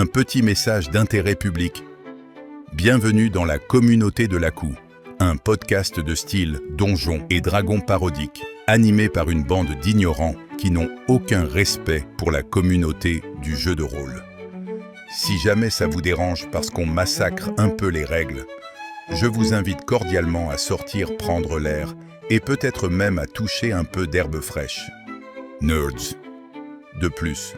un petit message d'intérêt public. Bienvenue dans la communauté de l'ACOU, un podcast de style Donjons et Dragons parodique, animé par une bande d'ignorants qui n'ont aucun respect pour la communauté du jeu de rôle. Si jamais ça vous dérange parce qu'on massacre un peu les règles, je vous invite cordialement à sortir prendre l'air et peut-être même à toucher un peu d'herbe fraîche. Nerds. De plus,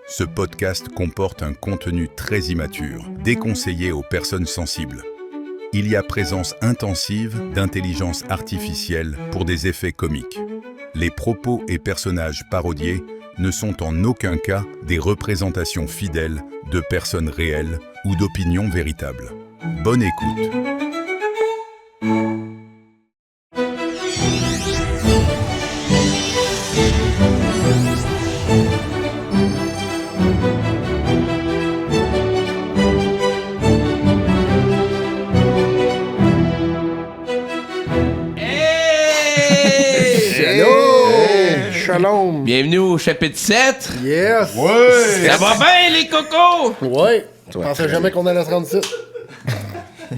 ce podcast comporte un contenu très immature, déconseillé aux personnes sensibles. Il y a présence intensive d'intelligence artificielle pour des effets comiques. Les propos et personnages parodiés ne sont en aucun cas des représentations fidèles de personnes réelles ou d'opinions véritables. Bonne écoute. Shalom. Bienvenue au chapitre 7. Yes! Ouais! Ça va bien, les cocos? Ouais! Je pensais jamais qu'on allait se rendre ici.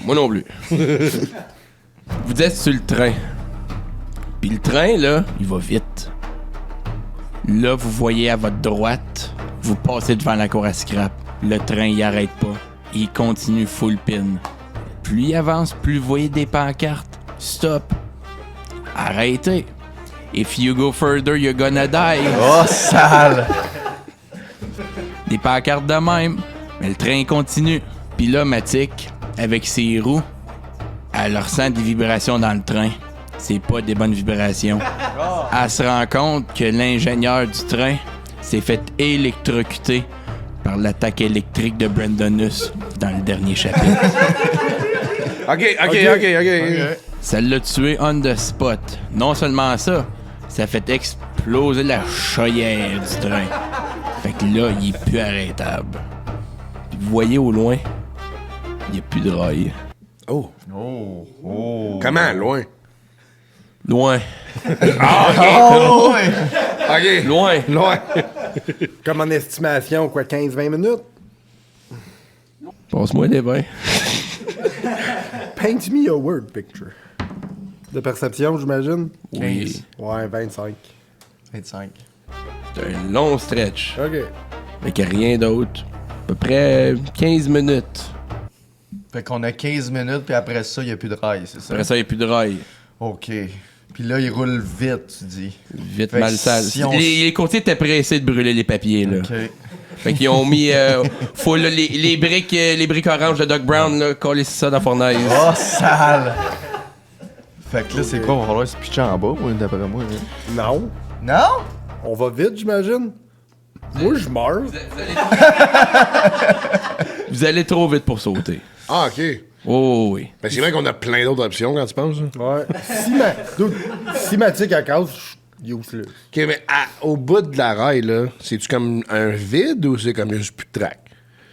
Moi non plus. Vous êtes sur le train. Puis le train, là, il va vite. Là, vous voyez à votre droite, vous passez devant la cour à scrap. Le train, il arrête pas. Il continue full pin. Plus il avance, plus vous voyez des pancartes. Stop. Arrêtez. If you go further, you're gonna die. Oh, sale! Des pancartes de même. Mais le train continue. Puis là, Matic, avec ses roues, elle ressent des vibrations dans le train. C'est pas des bonnes vibrations. Elle se rend compte que l'ingénieur du train s'est fait électrocuter par l'attaque électrique de Brandonus dans le dernier chapitre. OK. Ça l'a tué on the spot. Non seulement ça, ça fait exploser la chaudière du train. Fait que là, il est plus arrêtable. Puis vous voyez au loin, il n'y a plus de rail. Oh. Comment, loin? Loin. Oh, OK. Loin. Comme en estimation, quoi, 15-20 minutes? Passe-moi des vins. Paint me a word picture. De perception, j'imagine? Oui. Ouais, 25. 25. C'est un long stretch. OK. Avec rien d'autre. À peu près 15 minutes. Fait qu'on a 15 minutes, puis après ça, il n'y a plus de rail, c'est ça? Après ça, il n'y a plus de rail. OK. Puis là, il roule vite, tu dis. Vite, Fait que mal sale. si on Les courtiers étaient pressés de brûler les papiers, là. OK. Fait qu'ils ont mis full, là, les briques oranges de Doc Brown, là, coller ça dans la fournaise. Oh, sale! Fait que là, c'est quoi? On va falloir se pitcher en bas, moi, d'après moi. Hein? Non. Non? On va vite, j'imagine. Moi, je meurs. Vous allez trop vite pour sauter. Ah, OK. Oh oui. Ben, c'est vrai qu'on a plein d'autres options quand tu penses. hein. Ouais. Cinématique à cause, je useless. OK, mais au bout de la rail, là, c'est-tu comme un vide ou c'est comme juste plus de track?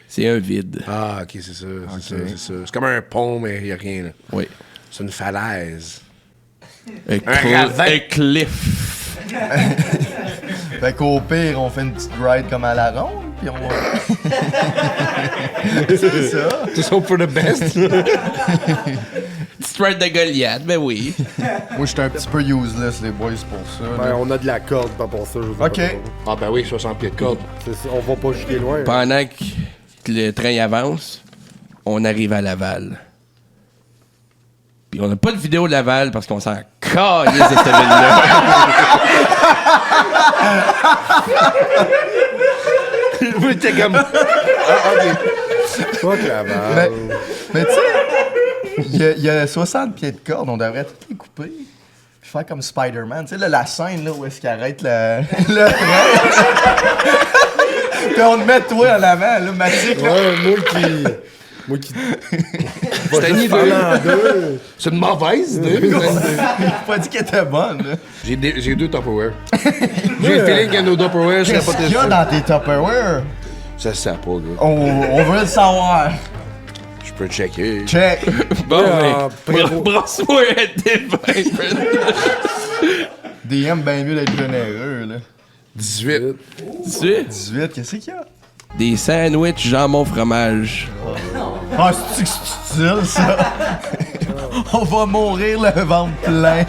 C'est un vide. Ah, OK, c'est ça. C'est ça. C'est comme un pont, mais il n'y a rien, là. Oui. C'est une falaise. Un ravin. cliff. Fait qu'au pire, on fait une petite ride comme à la ronde, puis on va... C'est ça. Just hope for the best. Petite ride de Goliath, ben oui. Moi, j'étais un petit peu useless, les boys, pour ça. Ben, là. on a de la corde, pas pour ça. Je sais OK. pas. Ah, ben oui, 60 pieds de corde. C'est ça, on va pas chier loin. Pendant que le train avance, on arrive à Laval. Puis on n'a pas de vidéo de Laval parce qu'on s'en calisse de cette ville-là. Oui, t'es comme... Fuck la balle. Mais tu sais, il y a 60 pieds de corde, on devrait tout les couper. Puis faire comme Spider-Man. Tu sais, là, la scène là, où est-ce qu'il arrête le train. Puis on te met toi en avant, là, Matic. Là. Ouais, moi qui. C'est une idée. En deux. C'est une mauvaise idée. J'ai pas dit qu'elle était bonne. Là. J'ai deux Tupperware. J'ai le feeling qu'il y a nos Tupperware, je serais Qu'est-ce pas qu'il y a testé. dans tes Tupperware? Ça se sait pas, gars. On veut le savoir. Je peux checker. Check. Bon, prévost. brosse-moi des vins. DM, bien mieux d'être généreux, là. 18. 18? 18, qu'est-ce qu'il y a? Des sandwichs jambon fromage. Ah, c'est style, ça! On va mourir le ventre plein.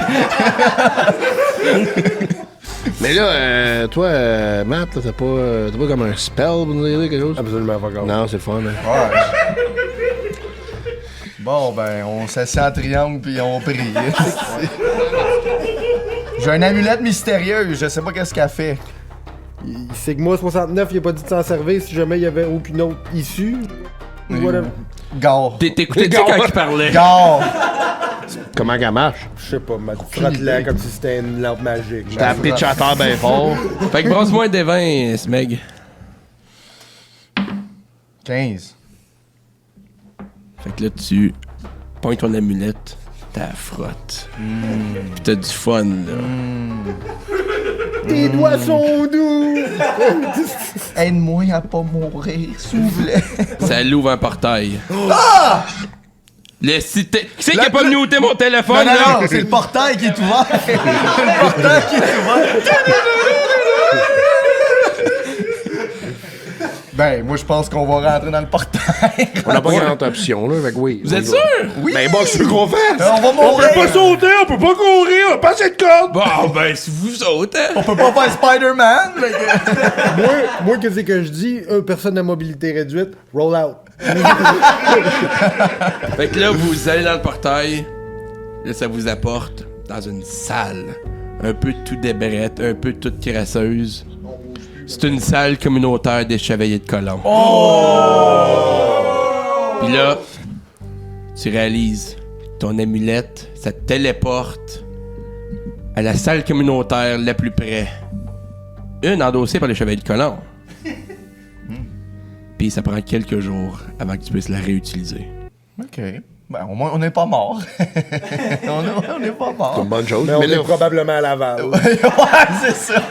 Mais là, toi, Matt, là, t'as pas comme un spell pour nous aider, quelque chose? Absolument pas grave. Non, c'est le fun, hein. Ouais. Bon, ben, on s'assied en triangle puis on prie. J'ai une amulette mystérieuse, je sais pas qu'est-ce qu'elle fait. Sigma 69, il a pas dit de s'en servir si jamais il y avait aucune autre issue. Whatever. Gare. T'écoutais-tu quand il parlait? Gare. Comment qu'elle marche? Je sais pas, frotte-la comme si c'était une lampe magique. T'as pitché à terre bien fort. Fait que brosse-moi des vins, Smeg. 15. Fait que là, tu pointes ton amulette, t'as frotte. Pis t'as du fun, là. Tes doigts sont doux! Aide-moi à pas mourir, s'il vous plaît. Ça l'ouvre un portail. Ah! Qui c'est qui a pas muté mon téléphone, Non, là? non, c'est le portail qui est ouvert. C'est le portail qui est ouvert. Ben, moi, je pense qu'on va rentrer dans le portail. On n'a pas grande option, là, fait que oui. Vous êtes sûr? Oui. Ben, bon, c'est ce qu'on fait. On va On mourir. peut pas sauter, on peut pas courir, on a pas assez de corde. Bon, ben, si vous autres, hein? On peut pas faire Spider-Man. fait que- Moi, qu'est-ce que je dis? Personne à mobilité réduite, roll out. Fait que là, vous allez dans le portail. Là, ça vous apporte dans une salle. Un peu tout débrette, un peu toute crasseuse. C'est une salle communautaire des Chevaliers de Colomb. Puis là, tu réalises ton amulette, ça te téléporte à la salle communautaire la plus près. Une endossée par les Chevaliers de Colomb. Puis ça prend quelques jours avant que tu puisses la réutiliser. OK. Ben, au moins, on n'est pas mort. on n'est pas C'est mort. une bonne chose. Mais on Mais là, est probablement à Laval. Ouais, c'est ça.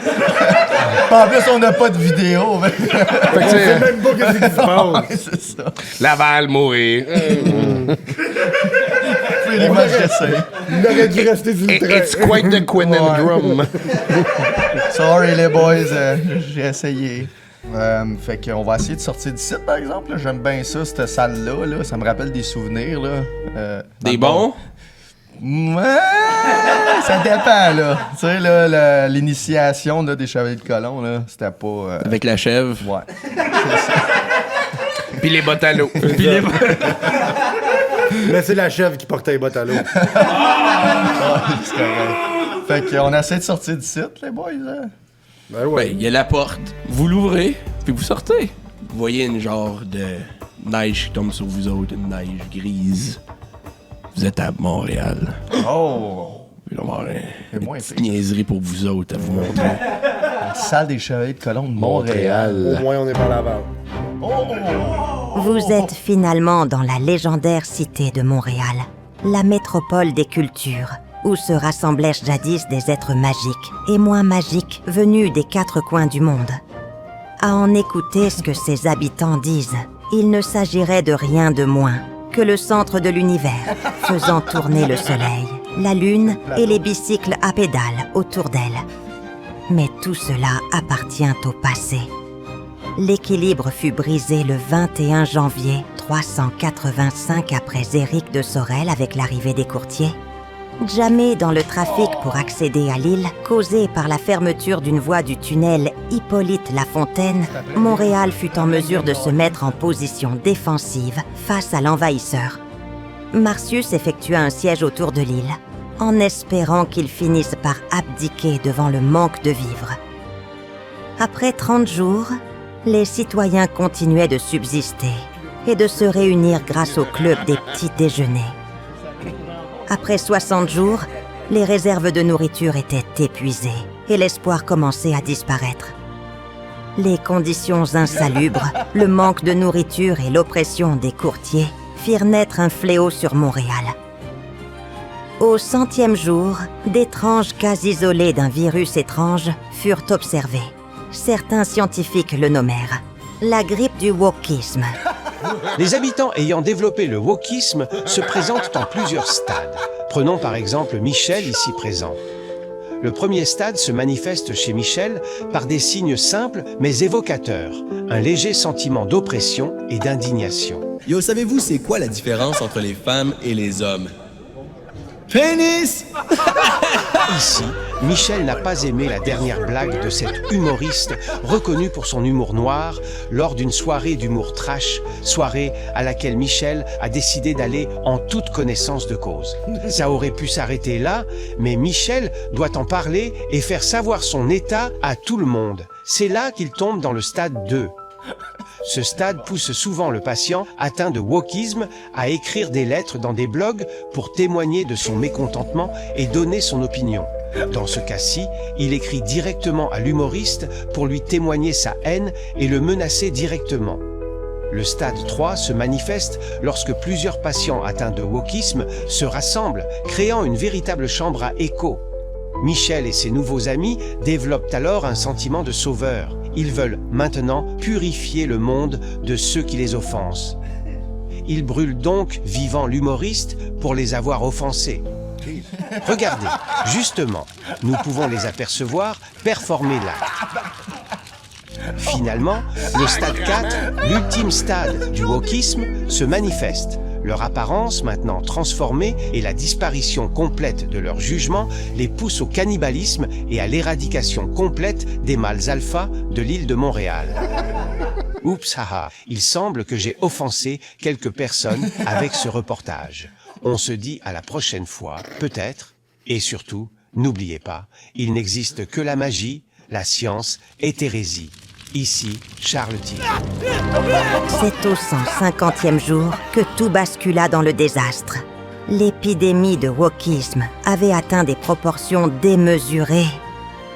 En plus, on n'a pas de vidéo. fait que, tu On sais, sait même pas qu'est-ce qui se passe. Ouais, c'est ça. Laval, mourir. Fais l'image j'essaie. Il aurait dû rester sur le train. It's quite the conundrum. Sorry, les boys. J'ai essayé. Fait qu'on va essayer de sortir du site, par exemple. là. J'aime bien ça, cette salle-là. Là. Ça me rappelle des souvenirs. Là. Des bons? Ouais, ça dépend, là. Tu sais, là, l'initiation là, des Chevaliers de Colomb, là, c'était pas... Avec la chèvre. Ouais. Puis les bottes à l'eau. Puis les... Mais c'est la chèvre qui portait les bottes à l'eau. C'est correct. Fait qu'on essaie de sortir du site, les boys. Hein? Ben Ben, ouais. il y a la porte. Vous l'ouvrez, puis vous sortez. Vous voyez une genre de neige qui tombe sur vous autres, une neige grise. Vous êtes à Montréal. Oh! Puis là, on va avoir C'est une moins petite pire. niaiserie pour vous autres à vous montrer. La salle des Chevaliers de Colomb de Montréal. Au moins, on est pas à Laval. Vous êtes finalement dans la légendaire cité de Montréal, la métropole des cultures, où se rassemblaient jadis des êtres magiques et moins magiques venus des quatre coins du monde. À en écouter ce que ses habitants disent, il ne s'agirait de rien de moins que le centre de l'univers, faisant tourner le soleil, la lune et les bicycles à pédales autour d'elle. Mais tout cela appartient au passé. L'équilibre fut brisé le 21 janvier 385 après Éric de Sorel avec l'arrivée des courtiers. Jamais dans le trafic pour accéder à l'île, causé par la fermeture d'une voie du tunnel Hippolyte-Lafontaine, Montréal fut en mesure de se mettre en position défensive face à l'envahisseur. Marcius effectua un siège autour de l'île, en espérant qu'il finisse par abdiquer devant le manque de vivres. Après 30 jours, les citoyens continuaient de subsister et de se réunir grâce au club des petits déjeuners. Après 60 jours, les réserves de nourriture étaient épuisées et l'espoir commençait à disparaître. Les conditions insalubres, le manque de nourriture et l'oppression des courtiers firent naître un fléau sur Montréal. Au 100e jour, d'étranges cas isolés d'un virus étrange furent observés. Certains scientifiques le nommèrent la grippe du wokisme. Les habitants ayant développé le wokisme se présentent en plusieurs stades. Prenons par exemple Michel ici présent. le premier stade se manifeste chez Michel par des signes simples mais évocateurs, un léger sentiment d'oppression et d'indignation. Yo, savez-vous c'est quoi la différence entre les femmes et les hommes? Pénis! Ici, Michel n'a pas aimé la dernière blague de cet humoriste reconnu pour son humour noir lors d'une soirée d'humour trash, soirée à laquelle Michel a décidé d'aller en toute connaissance de cause. Ça aurait pu s'arrêter là, mais Michel doit en parler et faire savoir son état à tout le monde. C'est là qu'il tombe dans le stade 2. Ce stade pousse souvent le patient atteint de wokisme à écrire des lettres dans des blogs pour témoigner de son mécontentement et donner son opinion. Dans ce cas-ci, il écrit directement à l'humoriste pour lui témoigner sa haine et le menacer directement. Le stade 3 se manifeste lorsque plusieurs patients atteints de wokisme se rassemblent, créant une véritable chambre à écho. Michel et ses nouveaux amis développent alors un sentiment de sauveur. Ils veulent maintenant purifier le monde de ceux qui les offensent. Ils brûlent donc vivant l'humoriste pour les avoir offensés. Regardez, justement, nous pouvons les apercevoir performer là. Finalement, le stade 4, l'ultime stade du wokisme, se manifeste. Leur apparence, maintenant transformée, et la disparition complète de leur jugement les poussent au cannibalisme et à l'éradication complète des mâles alpha de l'île de Montréal. Oups, haha, il semble que j'ai offensé quelques personnes avec ce reportage. On se dit à la prochaine fois, peut-être, et surtout, n'oubliez pas, il n'existe que la magie, la science et Thérésie. Ici, Charles Thiers. C'est au 150e jour que tout bascula dans le désastre. L'épidémie de wokisme avait atteint des proportions démesurées.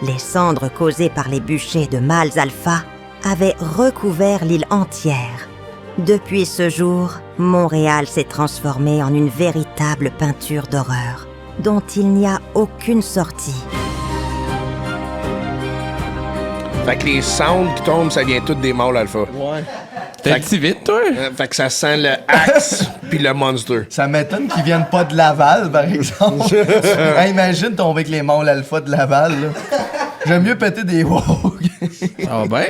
Les cendres causées par les bûchers de mâles alpha avaient recouvert l'île entière. Depuis ce jour, Montréal s'est transformé en une véritable peinture d'horreur, dont il n'y a aucune sortie. Fait que les sounds qui tombent, ça vient toutes des mâles alpha. Ouais. T'es si vite, toi? Fait que ça sent le axe puis le monster. Ça m'étonne qu'ils viennent pas de Laval, par exemple. Hey, imagine tomber avec les mâles alpha de Laval, là. J'aime mieux péter des woke. Ah ben?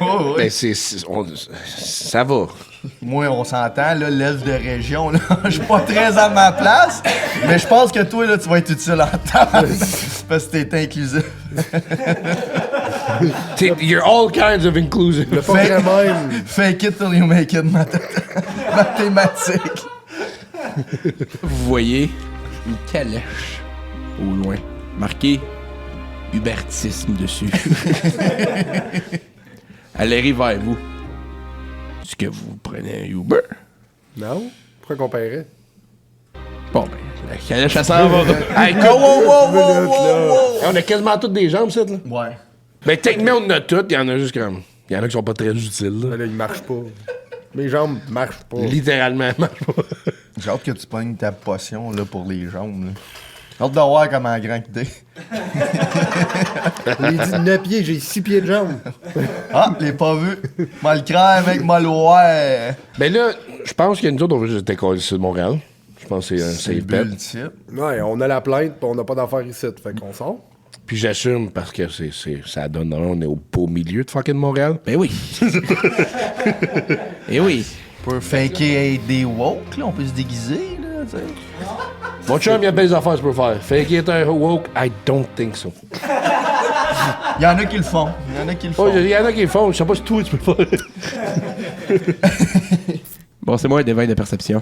Oh, Ben, ça va. Moi, on s'entend, là, l'elfe de région, là. Je suis pas très à ma place, mais je pense que toi, là, tu vas être utile en temps. Parce que t'es inclusif. You're all kinds of inclusive. Le pas même. Fake it till you make it, mathématiques. Vous voyez une calèche au loin, marqué Hubertisme dessus. Elle arrive vers vous. Est-ce que vous prenez un Uber? Non? Pourquoi qu'on paierait? Bon, ben, la calèche, elle s'en va. Hey, on a quasiment toutes des jambes, ça, là. Ouais. Ben, techniquement, on en a toutes. Il y en a juste comme. Il y en a qui sont pas très utiles, là. Là, il marche pas. Mes jambes marchent pas. Littéralement, marche pas. J'ai hâte que tu pognes ta potion, là, pour les jambes, là. J'ai hâte de voir comment grand que t'es. Il dit 9 pieds, j'ai 6 pieds de jambes. Ah, l'ai pas vu. Mal crème avec mal ouais. Ben là, je pense que nous autres, on veut juste école ici de Montréal. Je pense que c'est un safe bet. Ouais, on a la plainte, pis on n'a pas d'affaires ici. Fait qu'on sort. Puis j'assume parce que ça donne. On est au beau milieu de fucking Montréal. Ben oui. Eh oui. Pour faker des woke, là, on peut se déguiser, là, tu sais. Mon chum, il y a des affaires que tu peux faire. Fake it un woke, I don't think so. Il y en a qui le font. Oh, il y en a qui le font. Je sais pas si toi tu peux faire. Bon, c'est moi un éveil de perception.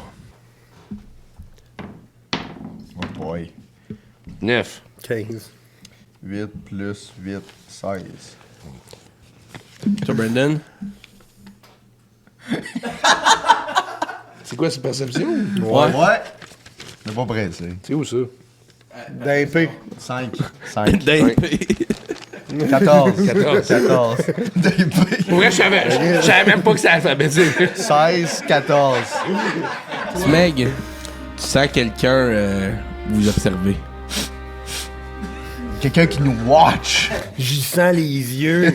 Oh boy. 9. 15. 8 plus 8, 16. Toi, Brandon? C'est quoi cette perception? Ouais. C'est pas pressé. C'est où ça? D'un P. 5. D'IP. 14. Pour vrai, je savais même pas que c'est alphabétique. 16, 14. Smeg, tu sens quelqu'un vous observer. Quelqu'un qui nous watch. J'y sens les yeux.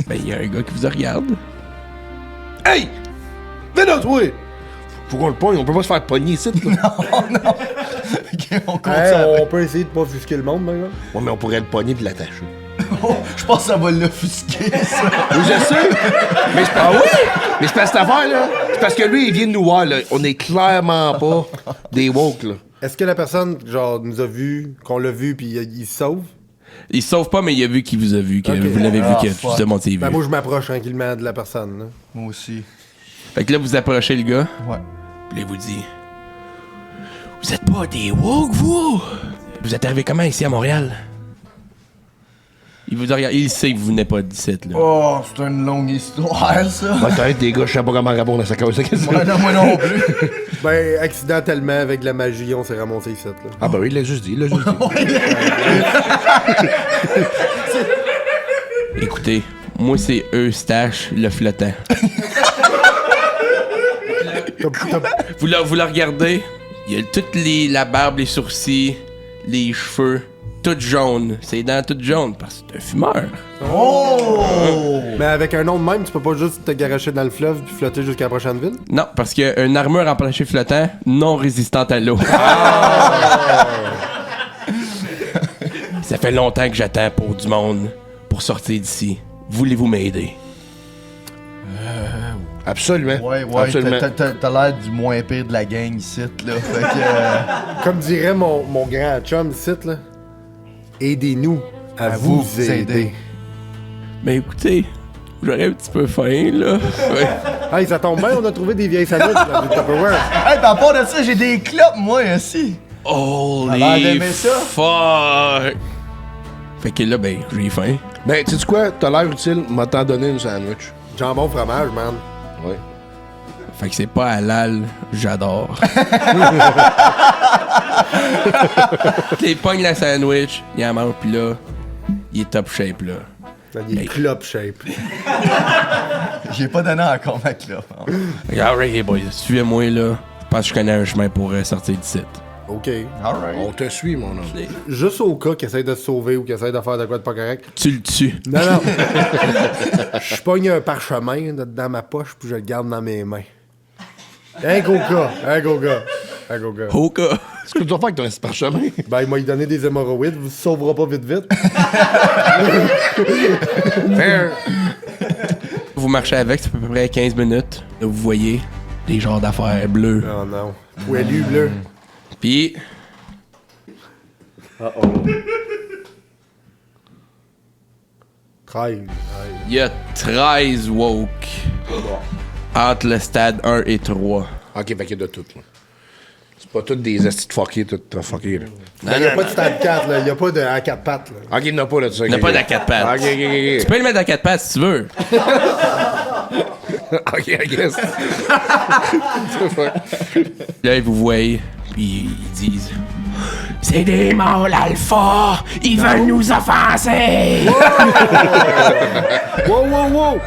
Ben, il y a un gars qui vous regarde. Hey! Venez, toi! Faut qu'on le pogne, on peut pas se faire pogner ici, là. Non. Ok, on compte Hey, ça. on peut essayer de pas offusquer le monde, maintenant. Ouais, mais on pourrait le pogner puis l'attacher. Je pense que ça va l'offusquer, ça. Oui, je sais. Mais c'est pas... oui! Mais c'est pas cette affaire, là. C'est parce que lui, il vient de nous voir, là. On est clairement pas des woke, là. Est-ce que la personne, genre, nous a vu, qu'on l'a vu, puis il se sauve? Il se sauve pas, mais il a vu qu'il vous a vu, que Ok. vous l'avez vu, Ah, que fuck. justement, c'est vu. Ben, moi, je m'approche tranquillement de la personne, là. Moi aussi. Fait que là, vous approchez le gars, Ouais. puis là, il vous dit vous êtes pas des woke, vous? Vous êtes arrivé comment ici à Montréal? Il vous regarde, il sait que vous venez pas d'ici, là. Oh, c'est une longue histoire, ça. Peut-être, des gars, je sais pas comment répondre à sa question. Ouais, non, moi non plus. Ben, accidentellement, avec de la magie, on s'est ramassé ici, là. Ah, ben oui, il l'a juste dit, il l'a juste dit. Écoutez, moi, c'est Eustache le flottant. Vous le regardez, il y a toute la barbe, les sourcils, les cheveux, tout jaune. Ses dents toutes jaunes parce que c'est un fumeur. Oh! Mais avec un nom de même, tu peux pas juste te garocher dans le fleuve puis flotter jusqu'à la prochaine ville? Non, parce qu'il y a une armure en plancher flottant non résistante à l'eau. Ça fait longtemps que j'attends pour du monde pour sortir d'ici. Voulez-vous m'aider? Absolument. Ouais, Absolument. t'as l'air du moins pire de la gang ici, là. Fait que... Comme dirait mon grand chum ici, là, aidez-nous à vous aider. Mais écoutez, j'aurais un petit peu faim, là. Ouais. Hey, ça tombe bien, on a trouvé des vieilles sandwichs dans le Tupperware. Hey, par rapport à ça, j'ai des clopes, moi, aussi. Holy T'as l'air d'aimer ça? fuck! Fait que là, ben, j'ai faim. Ben, tu sais quoi? T'as l'air utile, m'a t'en donné une sandwich. Jambon fromage, man. Ouais. Fait que c'est pas halal, j'adore. Il pogne la sandwich, il en mange, pis là, il est top shape, là. Il est clope shape. J'ai pas donné encore ma clope. Hein. Alright, hey boys, suivez-moi, là. Je pense que je connais un chemin pour sortir d'ici. OK. Alright. On te suit, mon homme. Juste au cas qu'il essaie de se sauver ou qu'il essaie de faire de quoi de pas correct. Tu le tues. Non, non. Je pogne un parchemin dans ma poche puis je le garde dans mes mains. Un gros gars. Un gros gars. Un gros gars. Au cas. Ce que tu dois faire avec ton parchemin. Ben, il m'a donné des hémorroïdes. Vous se sauverez pas vite, vite. Fair. Vous marchez avec, c'est à peu près 15 minutes. Là, vous voyez des genres d'affaires bleues. Oh non. Poilu, bleu. Puis, Uh-oh. 13. il y a 13 woke entre le stade 1 et 3. Ok, fait qu'il y a de tout, là. C'est pas toutes des astis de fuckés, tout fuckés, là. Il n'y a pas de stade 4, là. Il n'y a pas de à 4 pattes, là. Ok, il n'y en a pas, là, de ça. Il n'y a pas d'à 4 pattes. Ok, Tu peux le mettre à 4 pattes si tu veux. Ok, I guess. Là, vous voyez, puis ils disent c'est des mâles alpha, ils veulent nous offenser. Wow, wow, wow!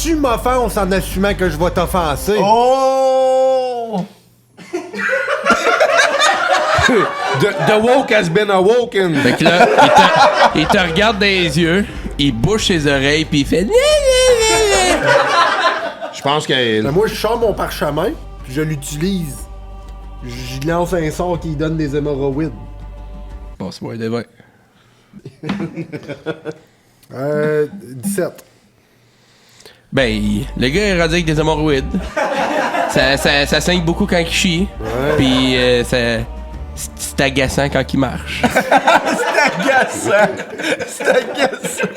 Tu m'offenses en assumant que je vais t'offenser. Oh! The woke has been awoken. Fait que là, il te regarde dans les yeux, il bouche ses oreilles, puis il fait Je pense que... Ben, moi, je sors mon parchemin, puis je l'utilise. Je lance un sort qui donne des hémorroïdes. Bon, c'est bon, il devrait. 17. Ben, le gars est rendu avec des hémorroïdes. Ça saigne beaucoup quand il chie. Puis c'est agaçant quand il marche. C'est agaçant.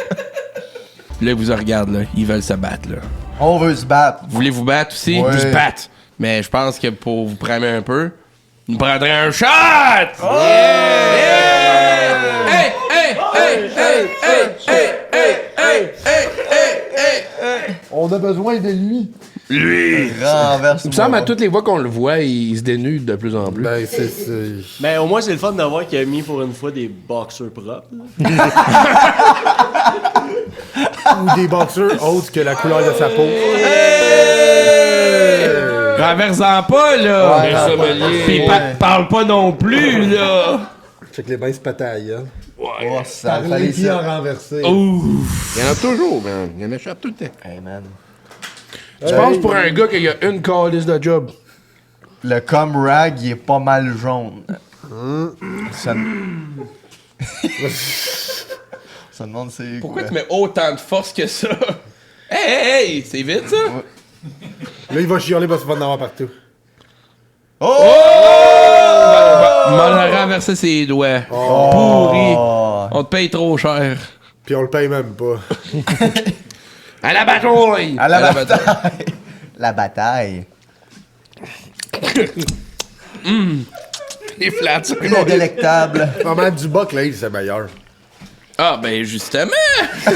Là, ils vous regardent, là. Ils veulent se battre, là. On veut se battre. Vous voulez vous battre aussi? Ouais. Vous se battre. Mais je pense que pour vous prendre un peu, nous prendrez un shot! Oh! Yeah! Hey! Hey! Hey! Hey! Hey! Hey! Hey! Hey! Hey! Hey! Hey! On a besoin de lui. Lui! Renverse. Il me semble à toutes les fois qu'on le voit, il se dénude de plus en plus. Ben, c'est... Mais au moins, c'est le fun d'avoir qu'il a mis pour une fois des boxers propres. là. Ou des boxeurs autres que la couleur de sa peau. Renverse-en pas, là! Ouais, Les sommeliers. Pis parle pas non plus, là! Check les bains se pataillent, hein. Oh, ça Parler fallait qui en ça. renversé. Ouf! Il y en a toujours, man. Il y en échappe tout le temps. Hey, man. Tu penses pour un gars qu'il y a une calice de job? Le cum rag, il est pas mal jaune. Ça demande c'est Pourquoi quoi? tu mets autant de force que ça? Hey! C'est vite, ça? Là, il va chialer parce qu'il va en avoir partout. M'en renverser ses doigts. Pourri. On te paye trop cher. Puis on le paye même pas. À la bataille! À la bataille! La bataille. Les flats, ça. Le délectable. Vraiment, du Buck Lane, c'est meilleur. Ah, ben justement! Non!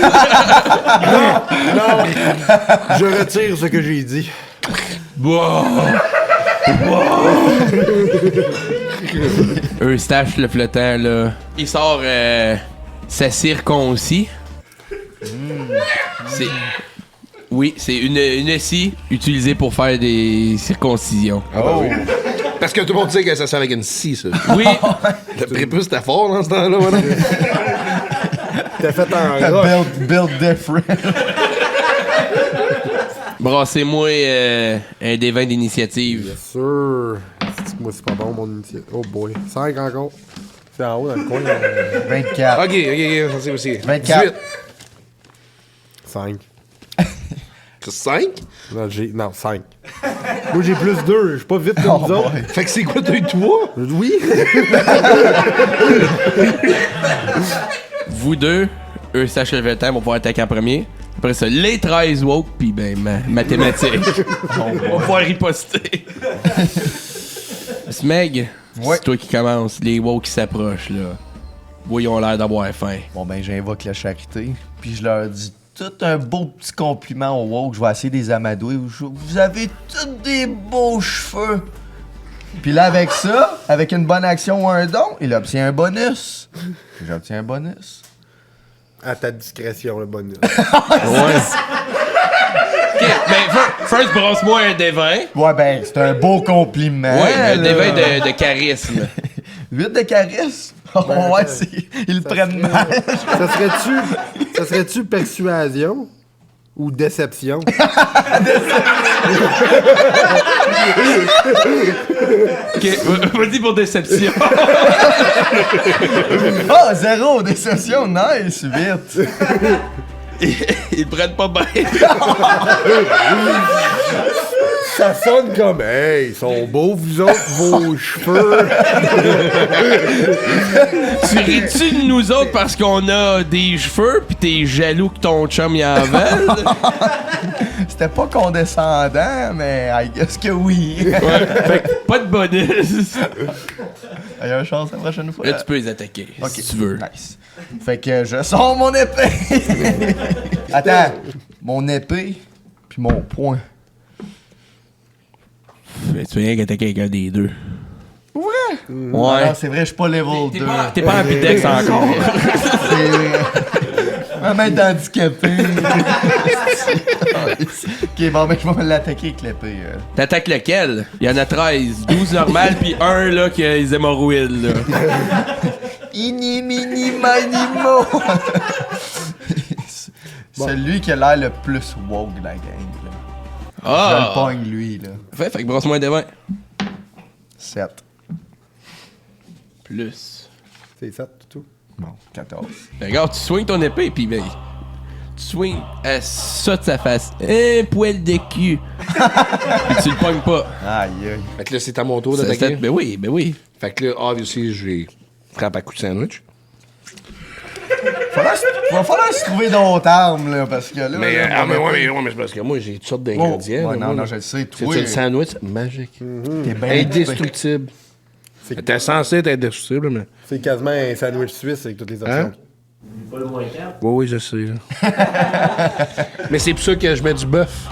Je retire ce que j'ai dit. Eustache le flottant, là. Il sort sa circoncis. C'est... Oui, c'est une scie utilisée pour faire des circoncisions. Ah bah oui. Parce que tout le monde sait que ça sert avec une scie, ça. Oui! Le prépuce, c'était fort dans ce temps-là, voilà. T'as fait un roche. Build different. Brassez-moi un des vins d'initiative. Bien sûr. Moi, c'est pas bon, mon initiative. Oh boy. 5 encore. C'est en haut dans le coin. 24. Ok, ça c'est aussi. 24. 18. 5. 5? Non, 5. Moi, j'ai plus 2. Je suis pas vite comme vous autres. Fait que c'est quoi, t'as eu 3? Oui. Vous deux, Eustache le flottant vont pouvoir attaquer en premier. Après ça, les 13 woke, pis ben, mathématiques. On va pouvoir riposter. Smeg, Ouais. c'est toi qui commence. Les woke qui s'approchent, là. Voyons l'air d'avoir faim. Bon, ben, j'invoque la charité. Puis je leur dis tout un beau petit compliment au woke. Je vais essayer de les amadouer. Vous avez tous des beaux cheveux. Puis là, avec ça, avec une bonne action ou un don, il obtient un bonus. J'obtiens un bonus. À ta discrétion, le bonus. Ouais. Ok, ben, first, brasse-moi un des 20. Ouais, ben, c'est un beau compliment. Ouais, un des 20 là. de charisme. 8 de charisme? Ouais, ils le prennent mal. Ça serait-tu persuasion ou déception? Ok, vas-y pour déception. Oh, 0, déception, nice, vite. Ils prennent pas bien. Ça sonne comme, hey, ils sont beaux, vous autres, vos cheveux. Tu ris-tu de nous autres parce qu'on a des cheveux pis t'es jaloux que ton chum y en vole? C'était pas condescendant, mais I guess que oui. Ouais, fait que pas de bonus. Il y a une chance la prochaine fois. Là, tu peux les attaquer si tu veux. Nice. Fait que je sors mon épée. Attends, mon épée puis mon poing. Mais tu peux rien qu'attaquer quelqu'un des deux. Ouais. Ouais. Ah, c'est vrai, je suis pas level 2. T'es pas en Pidex encore. C'est vrai. Ma main est handicapée. Ok, bon, ben je vais l'attaquer avec l'épée. T'attaques lequel? Il y en a 13. 12 normal pis un là qui a les hémorroïdes là. Ini, mini, mini, mo. Celui qui a l'air le plus woke de la gang. Là. Je le Ah! pogne lui, là. Fait que brasse-moi un des 20. 7. Plus. C'est ça, tout. Bon, 14. Ben, regarde, tu swings ton épée pis ben. Tu swings à ça de sa face. Un poil de cul. Pis tu le pognes pas. Aïe, aïe. Fait que là, c'est à mon tour Ça, d'attaquer. ben oui, ben oui. Fait que là, obviously, je vais frapper à coup de sandwich. Va falloir se trouver d'autres armes, là, parce que là... Mais, là, ouais, mais c'est parce que moi, j'ai toutes sortes d'ingrédients. Ouais, là, non, moi, je le sais, C'est toi... un sandwich magique. T'es bien Indestructible. T'es censé être indestructible, mais... C'est quasiment un sandwich suisse avec toutes les options. Hein? Oui, je sais. Là. Mais c'est pour ça que je mets du bœuf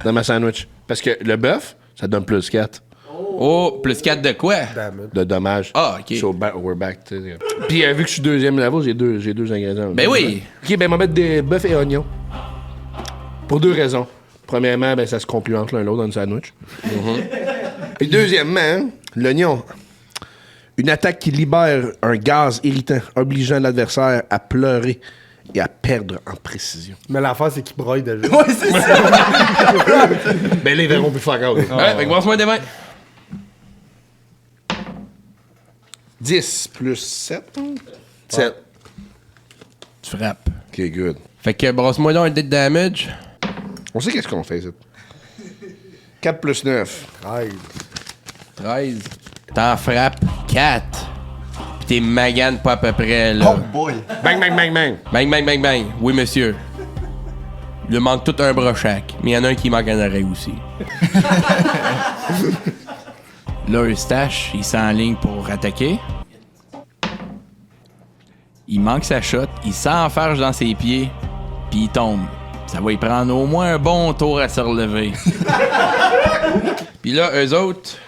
dans ma sandwich. Parce que le bœuf, ça donne plus 4 Oh, plus 4 de quoi? Damn it. de dommages. Ah, ok. So, we're back. Tu sais. Puis vu que je suis deuxième level, j'ai deux ingrédients. Ben oui. Ok, ben on va mettre des bœufs et oignons. Pour 2 raisons. Premièrement, ben ça se complémente l'un l'autre dans le sandwich. Et deuxièmement, l'oignon. Une attaque qui libère un gaz irritant, obligeant l'adversaire à pleurer et à perdre en précision. Mais l'affaire, c'est qu'il broille déjà. Ouais, c'est ça! Ben là, ils verront plus fuck out. Ouais, fait que brasse-moi un des 20. 10 plus 7. 7. Tu frappes. OK, good. Fait que brasse-moi donc un dé de damage. On sait qu'est-ce qu'on fait, ça. 4 plus 9. 13. T'en frappes 4. Pis t'es magane pas à peu près, là. Oh boy! Bang, bang, bang, bang. Bang, bang, bang, bang. Oui, monsieur. Il lui manque tout un bras chaque. Mais il y en a un qui manque un oreille aussi. Là, Eustache, il s'enligne pour attaquer. Il manque sa shot. Il s'enfarge dans ses pieds. Puis il tombe. Ça va y prendre au moins un bon tour à se relever. Puis là, eux autres...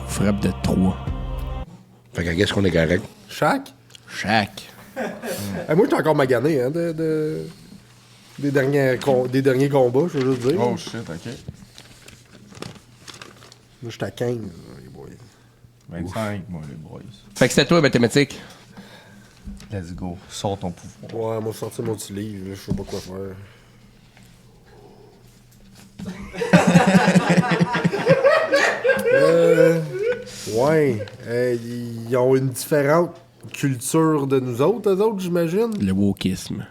frappe de 3. Fait qu'est-ce qu'on est correct? Chaque? Chaque. Moi, j'étais encore magané, hein, des derniers combats, je veux juste dire. Oh shit, ok. Moi, j'étais à 15, les boys. 25, moi, les boys. Fait que c'était toi, mathématiques. Let's go. Sors ton pouvoir. Ouais, moi, je sorti mon petit livre, là, je sais pas quoi faire. Ils ont une différente culture de nous autres, eux autres, j'imagine. Le wokisme.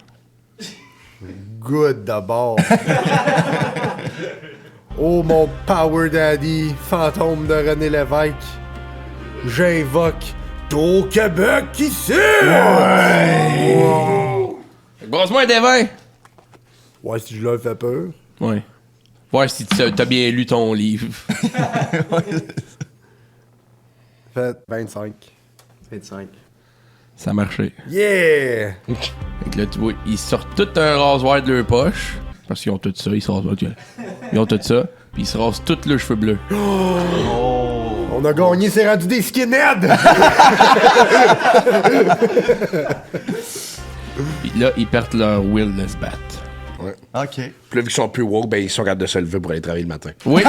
Good d'abord. Oh mon Power Daddy, fantôme de René Lévesque. J'invoque ton Québec ici! Ouais! Brasse-moi un des 20. Ouais, si je leur fais peur. Ouais. Voir si t'as bien lu ton livre. Fait 25. 25. Ça a marché. Yeah! Fait que là, tu vois, ils sortent tout un rasoir de leur poche. Parce qu'ils ont tout ça, ils se rasent. Ils ont tout ça. Puis ils se rasent tous leurs cheveux bleus. On a gagné, c'est rendu des skinheads! Puis là, ils perdent leur will de se battre. Ouais. Ok. Puis là, vu qu'ils sont plus woke, ben ils sont capables de se lever pour aller travailler le matin. Oui.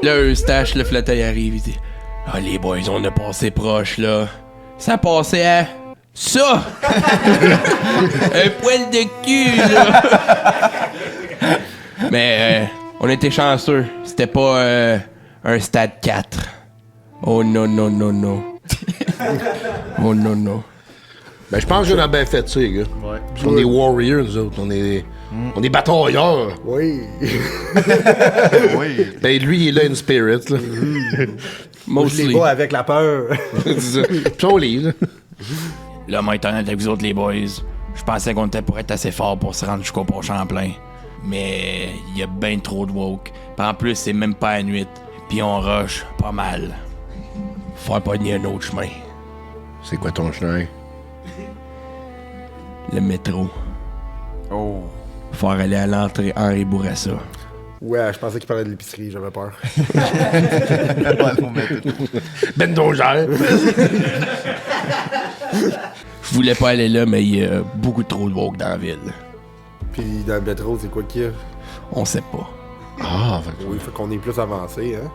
Là, Eustache, le floteuil arrive, il dit « Ah, les boys, on a passé proche, là. Ça passait à... ça! Un poil de cul, là! » Mais, on était chanceux. C'était pas un stade 4. Oh non, non, non, non. Oh non, non. Ben, je pense qu'on a bien fait ça, les gars. Ouais. On est warriors, nous autres. On est batailleurs. Oui. Oui. Ben, lui, il est là in spirit, là. Moi, je les bats avec la peur. C'est ça. Puis on lit, là. Là, moi, étant honnête avec vous autres, les boys, je pensais qu'on était pour être assez fort pour se rendre jusqu'au pont Champlain. Mais il y a ben trop de woke. Puis en plus, c'est même pas à nuit. Puis on rush pas mal. Faut pas nier un autre chemin. C'est quoi ton chemin? Le métro. Oh. Faut aller à l'entrée Henri Bourassa. Ouais, je pensais qu'il parlait de l'épicerie, j'avais peur. Ben Dongère. Je voulais pas aller là, mais il y a beaucoup trop de woke dans la ville. Puis dans le métro, c'est quoi qu'il y a? On sait pas. Ah, fait Oui, faut qu'on est plus avancé, hein?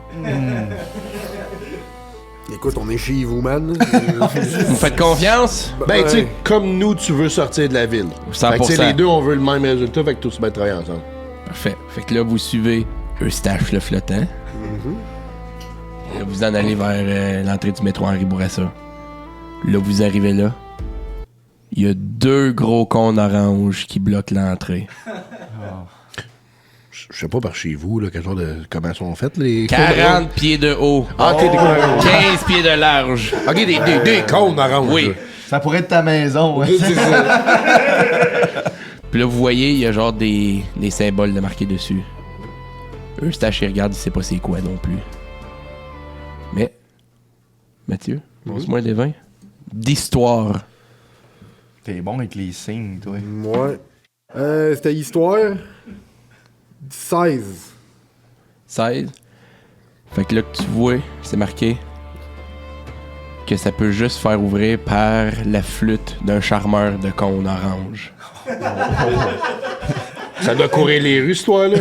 Écoute, on est chez vous, man. Vous faites confiance? ben, tu sais, comme nous, tu veux sortir de la ville. 100%. Fait que, tu sais, les deux, on veut le même résultat, fait que tous bien travailler ensemble. Parfait. Fait que là, vous suivez Eustache le flottant. Là, vous en allez vers l'entrée du métro Henri Bourassa. Là, vous arrivez là. Il y a 2 gros cônes oranges qui bloquent l'entrée. Je sais pas par chez vous, là, quel genre de. Comment sont faites les. 40 pieds de haut. Ah, ok, des cônes oranges. 15 pieds de large. Ok, des cônes oranges. Oui. là. Ça pourrait être ta maison, ouais. C'est ça. Puis là, vous voyez, il y a genre des symboles de marqués dessus. Eustache, il regarde, il sait pas c'est quoi non plus. Mais, Mathieu, lance-moi des 20. D'histoire. T'es bon avec les signes, toi. Ouais. C'était histoire. 16. 16. Fait que là que tu vois, c'est marqué que ça peut juste faire ouvrir par la flûte d'un charmeur de cône orange. Ça doit courir les rues, cette histoire-là.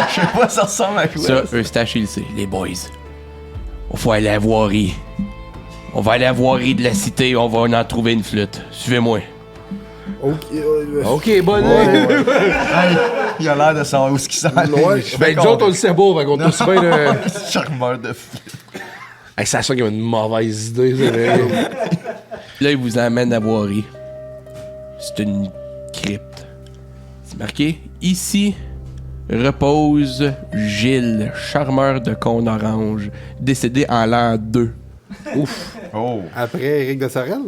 Je sais pas, ça ressemble à quoi. Ça, Eustache, il le sait. Les boys, faut aller à la voirie. On va aller à la voirie de la cité, on va en trouver une flûte. Suivez-moi. OK, bonne Ouais. Hey, il a l'air de savoir où ce qu'il s'en Ouais. est. Ben, nous autres, on le sait pas, fait qu'on est aussi bien de... Charmeur de fou. Hey, ça sent qu'il y a une mauvaise idée, c'est vrai. Là, il vous emmène à la voirie. C'est une crypte. C'est marqué « Ici repose Gilles, charmeur de cône orange, décédé en l'an 2. » Ouf. Oh. Après Éric de Sorel?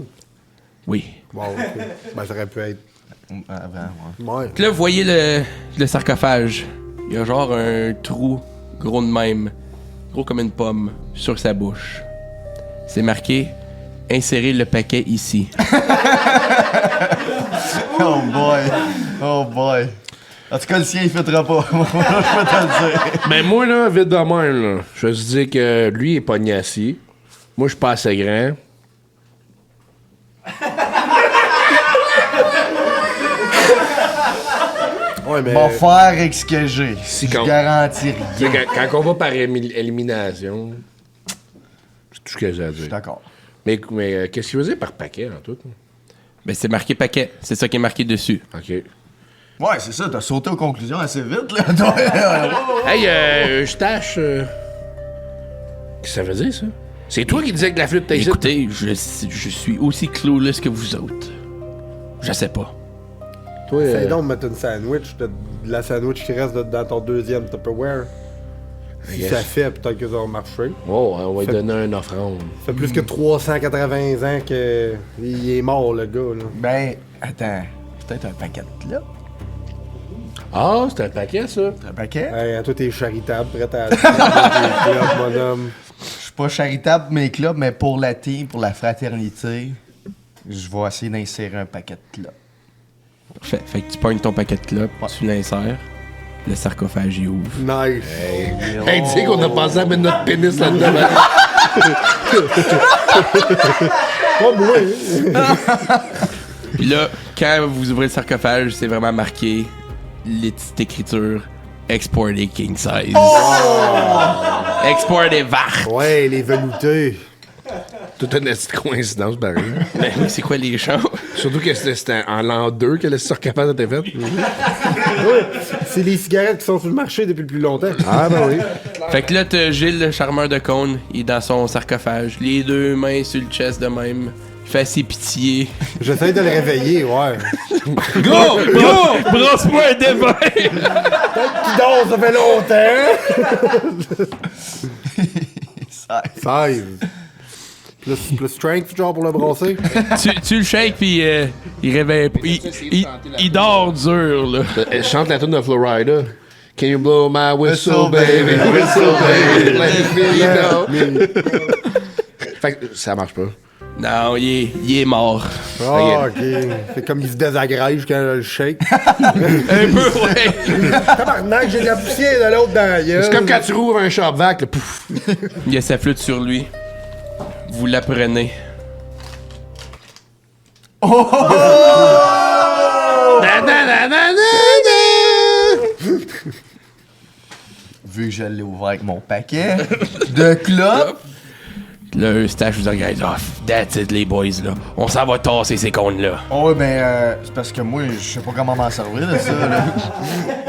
Oui. Bon, ok. Ben, ça aurait pu être. Avant, ouais. Ouais. Puis là, vous voyez le sarcophage. Il y a genre un trou gros de même, gros comme une pomme, sur sa bouche. C'est marqué « Insérez le paquet ici. » Oh boy. Oh boy. En tout cas, le sien, il fêtera pas. Je peux te le dire. Ben, moi, là, vite de même, là, je te dis que lui, il est pogné assis. Moi, je suis pas assez grand. Ouais, mais. Mon faire avec ce que j'ai. Si Je qu'on- garantis rien. Tu sais, quand on va par élimination, c'est tout ce que j'ai à Je suis dire. d'accord. Mais qu'est-ce qu'il faisait par paquet, en tout? Ben, c'est marqué paquet. C'est ça qui est marqué dessus. OK. Ouais, c'est ça, t'as sauté aux conclusions assez vite, là. Toi, Hey, je tâche. Qu'est-ce que ça veut dire, ça? C'est toi qui disais que la flûte t'excite? Écoutez, je suis aussi clueless que vous autres. Je sais pas. Toi, Essaye donc de mettre une sandwich, de la sandwich qui reste dans ton deuxième Tupperware. Si Yes. ça fait, peut-être que ça va marcher. Oh, on va lui Fait- donner une offrande. Ça fait plus que 380 ans qu'il est mort, le gars, là. Ben, attends. Peut-être un paquet de là. Ah, c'est un paquet, ça. Un paquet? Hey, toi, t'es charitable, prêt à tes clubs, mon homme. Je suis pas charitable pour mes clubs, mais pour la team, pour la fraternité, je vais essayer d'insérer un paquet de là. Fait que tu pognes ton paquet de clopes, tu l'insères, le sarcophage y ouvre. Nice. Hey, tu sais qu'on a pensé à mettre notre pénis là-dedans. Pas moi. Puis là, quand vous ouvrez le sarcophage, c'est vraiment marqué les petites écritures Exported King Size. Exported VAR. Ouais, les veloutés. Toute une petite coïncidence, Barry. Mais oui, c'est quoi les champs? Surtout que c'était en l'an 2 que le sarcophage était fait. Ouais, c'est les cigarettes qui sont sur le marché depuis le plus longtemps. Ah, ben oui. Fait que là, t'as Gilles, le charmeur de cône, il est dans son sarcophage, les deux mains sur le chest de même. Il fait assez pitié. J'essaie de le réveiller, ouais. Gros! Gros! Brosse-moi un dévin! Qui dort, ça fait longtemps. 16. Plus strength, genre, pour le brasser. tu le shakes, puis il réveille. Il dort dur, là. Elle chante la tune de Florida. Can you blow my whistle, baby? Whistle, baby. Let me know. Fait que ça marche pas. Non, il est mort. Ah, ok. C'est comme il se désagrège quand je le shake. Un peu, ouais. Tabarnak, j'ai de la poussière de l'autre dans la gueule. C'est comme quand tu rouvres un shop vac, là, pouf. Il y a sa flûte sur lui. Vous la prenez. Vu que je l'ai ouvert avec mon paquet de clopes. Là, Eustache vous regarde. Oh, that's it, les boys, là. On s'en va tasser ces cônes-là. Oh, ben, c'est parce que moi, je sais pas comment m'en servir de ça, là.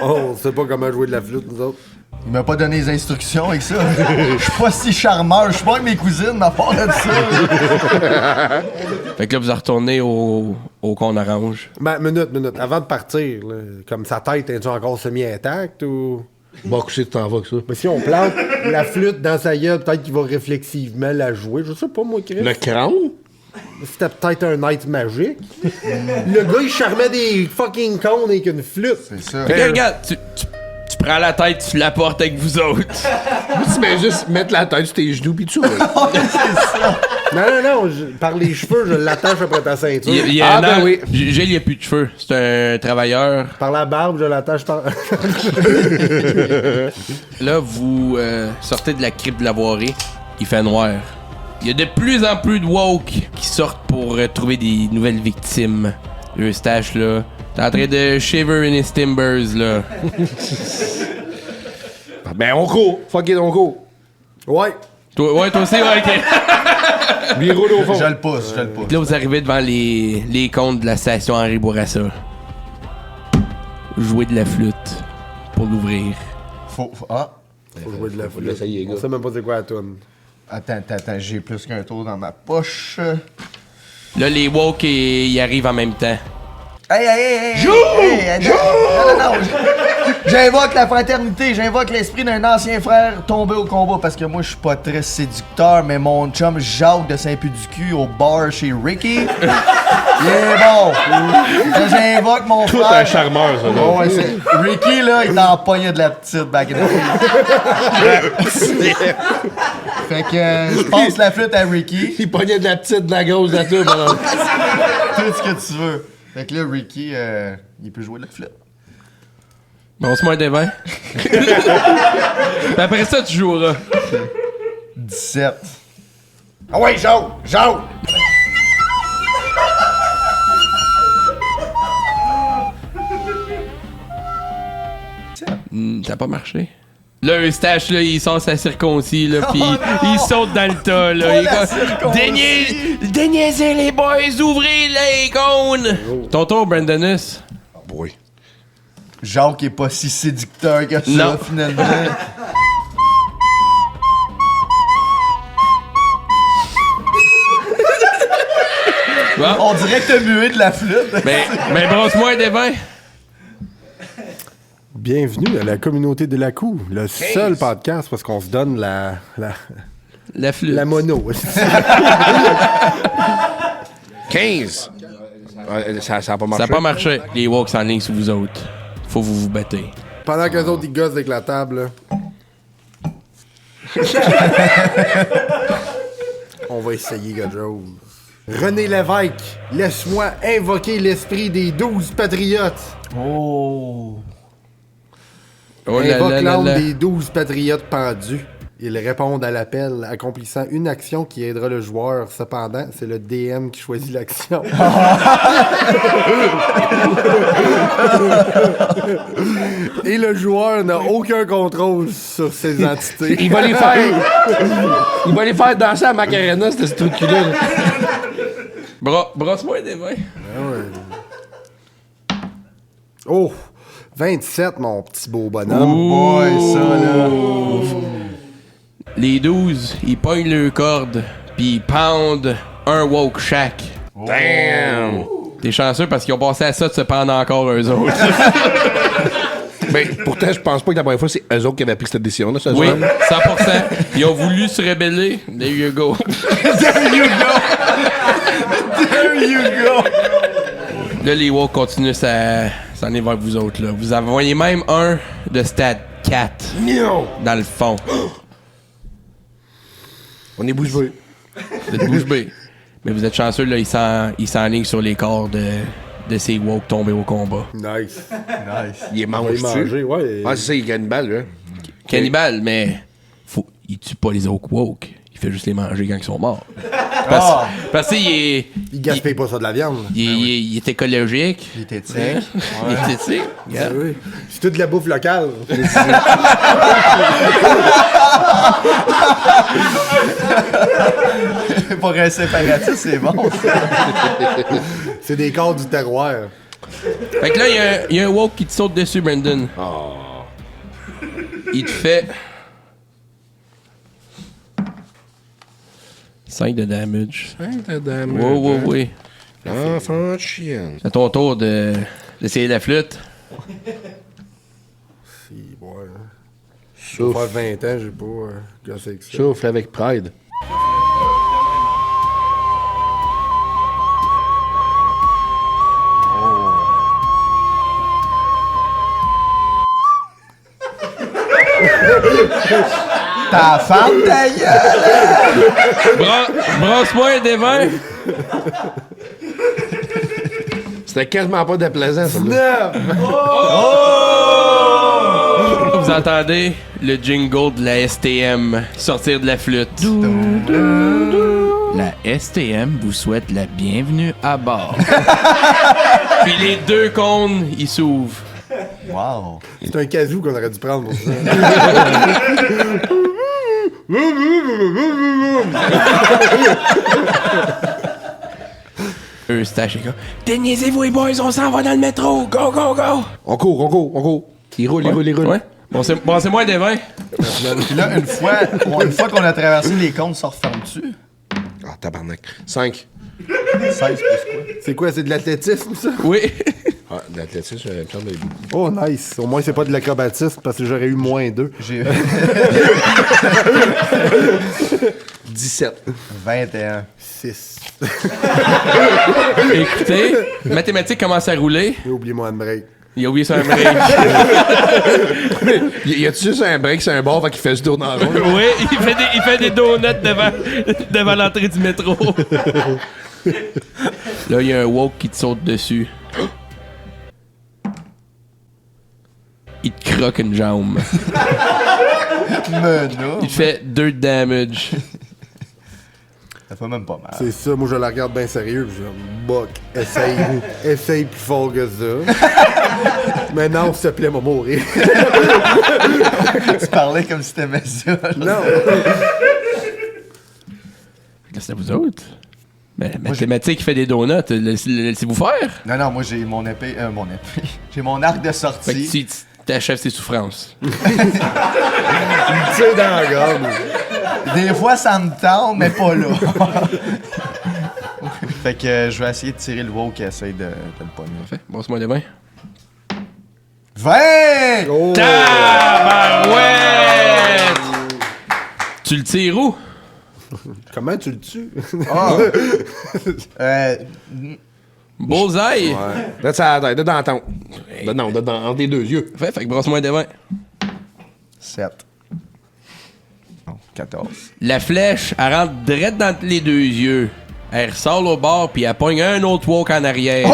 Oh, on sait pas comment jouer de la flûte, nous autres. Il m'a pas donné les instructions avec ça. Je suis pas si charmeur. Je suis pas avec mes cousines, à part de ça. Fait que là, vous retournez au cône orange. Ben, minute. Avant de partir, là, comme sa tête, est-tu encore semi-intacte ou. Bon, coucher, tu t'en vas que ça. Mais si on plante la flûte dans sa gueule, peut-être qu'il va réflexivement la jouer. Je sais pas, moi, Chris. Le crâne? C'était peut-être un night magique. Le gars, il charmait des fucking cônes avec une flûte. C'est ça. Fait que regarde, tu prends la tête, tu la portes avec vous autres. Tu mets juste mettre la tête sur tes genoux pis tout. Non, par les cheveux, je l'attache après ta ceinture. Il y a Ah, ben oui. Gilles, il a plus de cheveux. C'est un travailleur. Par la barbe, je l'attache par. Là, vous sortez de la crypte de la voirie. Il fait noir. Il y a de plus en plus de woke qui sortent pour trouver des nouvelles victimes. Eustache, là, t'es en train de shiver in his timbers, là. Ben, on court. Fuck it, on court. Ouais. Toi aussi, ouais, ok. Lui, il roule au fond. Je le pousse. Puis là, vous arrivez devant les comptes de la station Henri Bourassa. Jouez de la flûte pour l'ouvrir. Faut jouer de la flûte. l'essayer, gars. On sait même pas c'est quoi la toune. Attends, j'ai plus qu'un tour dans ma poche. Là, les woke, ils arrivent en même temps. Hey! Joue! Non. J'invoque la fraternité, j'invoque l'esprit d'un ancien frère tombé au combat parce que moi je suis pas très séducteur, mais mon chum Jacques de Saint-Puy-du-Cul au bar chez Ricky, il est bon. Là, j'invoque mon Tout frère. un charmeur, ça, là. Oh, ouais, Ricky là, il t'en pognait de la petite back in the day. Fait que je passe la flûte à Ricky. Il pognait de la petite, de la grosse, de la tout. Tout ce que tu veux. Fait que là, Ricky, il peut jouer de la flûte. Bon, on se met des vins. Puis après ça, tu joueras. 17. Ah ouais, Jacques! Ça a pas marché. Là, Eustache, là, il sort sa circoncis, là, pis il saute dans le tas, là. Il est comme, déniaisez les boys, ouvrez les cônes! Ton tour, Brandonus. Oh boy. Jacques est pas si séducteur que ça, Non. finalement. Bon. On dirait que t'as mué de la flûte. Mais brosse-moi des vins. Bienvenue à la communauté de la Cour, le seul podcast parce qu'on se donne la flûte. La mono. 15. Ça a pas marché. Ça a pas marché. Les walks en ligne sur vous autres. Faut vous battez. Pendant qu'eux autres, ils gossent avec la table, là. On va essayer quelque chose. René Lévesque, laisse-moi invoquer l'esprit des 12 patriotes. Oh. Oh là Invoque là là l'âme là. des 12 patriotes pendus. Ils répondent à l'appel, accomplissant une action qui aidera le joueur. Cependant, c'est le DM qui choisit l'action. Et le joueur n'a aucun contrôle sur ces entités. Il va les faire danser à Macarena, ce truc-là. Brosse-moi des vins. Oh! 27, mon petit beau bonhomme. Boy, ça, là. Les 12, ils pognent leur corde, pis ils pendent un woke chaque. Damn! T'es chanceux parce qu'ils ont passé à ça de se pendre encore eux autres. Ben, pourtant, je pense pas que la première fois, c'est eux autres qui avaient pris cette décision-là, ça, Oui, genre. 100%. Ils ont voulu se rebeller. There you go. There you go. Là, les woke continuent à s'en aller vers vous autres. Là. Vous en voyez même un de stade 4 dans le fond. On est bouche bée. Vous êtes bouche bée. Mais vous êtes chanceux, là, ils s'enlignent sur les corps de ces woke tombés au combat. Nice. Il est On va y mange-tu? manger, ouais. Ah, c'est ça, il gagne une balle, là. Cannibale, mais il tue pas les autres woke. Il fait juste les manger quand ils sont morts. Parce qu'il est... Il gaspille pas ça de la viande. Il est écologique. Il était éthique. Hein? Il est éthique. Ah oui. C'est toute de la bouffe locale. Pour un séparatiste, c'est bon. C'est des corps du terroir. Fait que là, il y a un woke qui te saute dessus, Brandon. Il te fait 5 de damage. Oui. Enfant de chienne. C'est à ton tour d'essayer la flûte. Si, ouais. Ça va faire 20 ans, j'ai pas gossé avec ça. Souffle avec pride. Ta femme, ta gueule! Brosse-moi des vins. C'était quasiment pas déplaisant, ça. Là. Vous entendez le jingle de la STM sortir de la flûte. La STM vous souhaite la bienvenue à bord. Puis les deux cônes, ils s'ouvrent. Wow. C'est un casou qu'on aurait dû prendre pour ça. Eustache est comme déniaisez-vous les boys, on s'en va dans le métro, go, go, go! On court. Il roule. Ouais. Bon, c'est moi des 20. Puis là, une fois qu'on a traversé les comptes, ça referme dessus. Ah, tabarnak. 5. 16 plus quoi? C'est quoi, c'est de l'athlétisme, ça? Oui. Ah, de l'athlétisme, il me semble. Oh, nice. Au moins, c'est pas de l'acrobatisme parce que j'aurais eu moins 2. J'ai 17. 21. 6. Écoutez, mathématiques commence à rouler. J'ai oublié mon handbrake. Il a oublié son break. Y a-tu juste un break, c'est un bord, fait qu'il fait se tourner en rond? Oui, il fait des donuts devant l'entrée du métro. Là, il y a un woke qui te saute dessus. Il te croque une jambe. Il te fait 2 de damage. Ça fait même pas mal. C'est ça, moi je la regarde bien sérieux. Je dis, Buck, essaye plus fort que ça. Mais non, s'il te plaît, m'a mourir. Tu parlais comme si t'aimais ça. Non. Qu'est-ce que c'est vous autres? Mais mathématiques, il fait des donuts. Laissez-vous faire? Non, moi j'ai mon épée. J'ai mon arc de Fait sortie. que tu t'achèves ses souffrances. Tu sais, dans la gomme. Des fois, ça me tente, mais pas là. Fait que je vais essayer de tirer le woke qui essaye de le pogner. Fait, brosse-moi les mains. 20! Oh. Tabarouette! Tu le tires où? Comment tu le tues? Bullseye! Là, ça dans la tente. Non, entre les deux yeux. Fait que brosse-moi des mains. 7. Non, 14. La flèche, elle rentre direct dans les deux yeux. Elle ressort au bord, puis elle pogne un autre walk en arrière. Oh!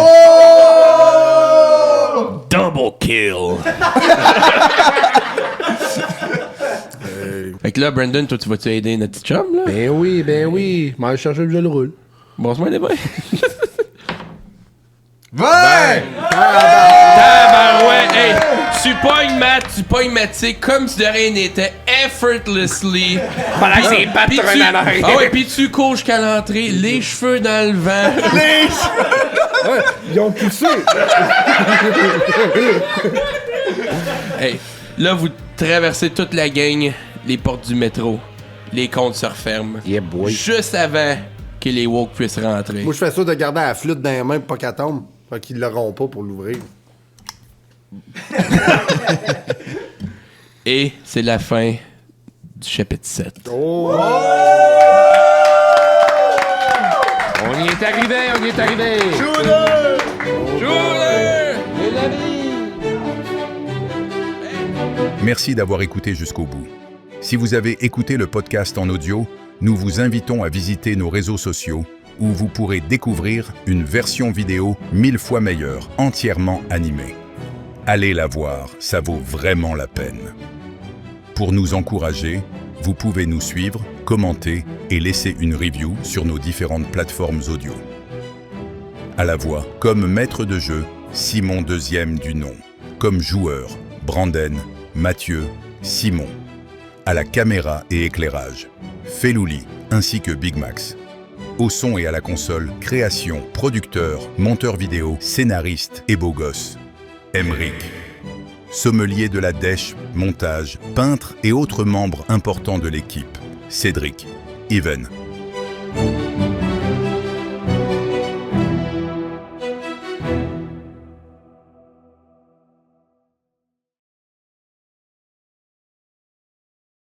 Double kill! Fait que là, Brandon, toi, tu vas-tu aider notre petit chum, là? Ben oui. M'en chercher le roule. Brosse-moi des mains. 20! Tabarouette! Hey, tu pognes Matt, comme si de rien n'était, effortlessly. Pendant que ses pattes Puis tournent en arrière. Ah ouais, pis tu cours jusqu'à l'entrée, les cheveux dans le vent. Ouais, ils ont poussé. Hey, là, vous traversez toute la gang, les portes du métro. Les comptes se referment. Yeah, boy. Juste avant que les woke puissent rentrer. Moi, je fais ça de garder la flûte dans les mains pour pas qu'elle tombe. Fait qu'ils l'auront pas pour l'ouvrir. Et c'est la fin du chapitre 7. Oh! On y est arrivé. Merci d'avoir écouté jusqu'au bout. Si vous avez écouté le podcast en audio, nous vous invitons à visiter nos réseaux sociaux où vous pourrez découvrir une version vidéo 1000 fois meilleure, entièrement animée. Allez la voir, ça vaut vraiment la peine. Pour nous encourager, vous pouvez nous suivre, commenter et laisser une review sur nos différentes plateformes audio. À la voix, comme maître de jeu, Simon deuxième du nom. Comme joueur, Brandon, Mathieu, Simon. À la caméra et éclairage, Felouli ainsi que Big Max. Au son et à la console, création, producteur, monteur vidéo, scénariste et beau gosse, Emric. Sommelier de la dèche, montage, peintre et autres membres importants de l'équipe, Cédric, Even.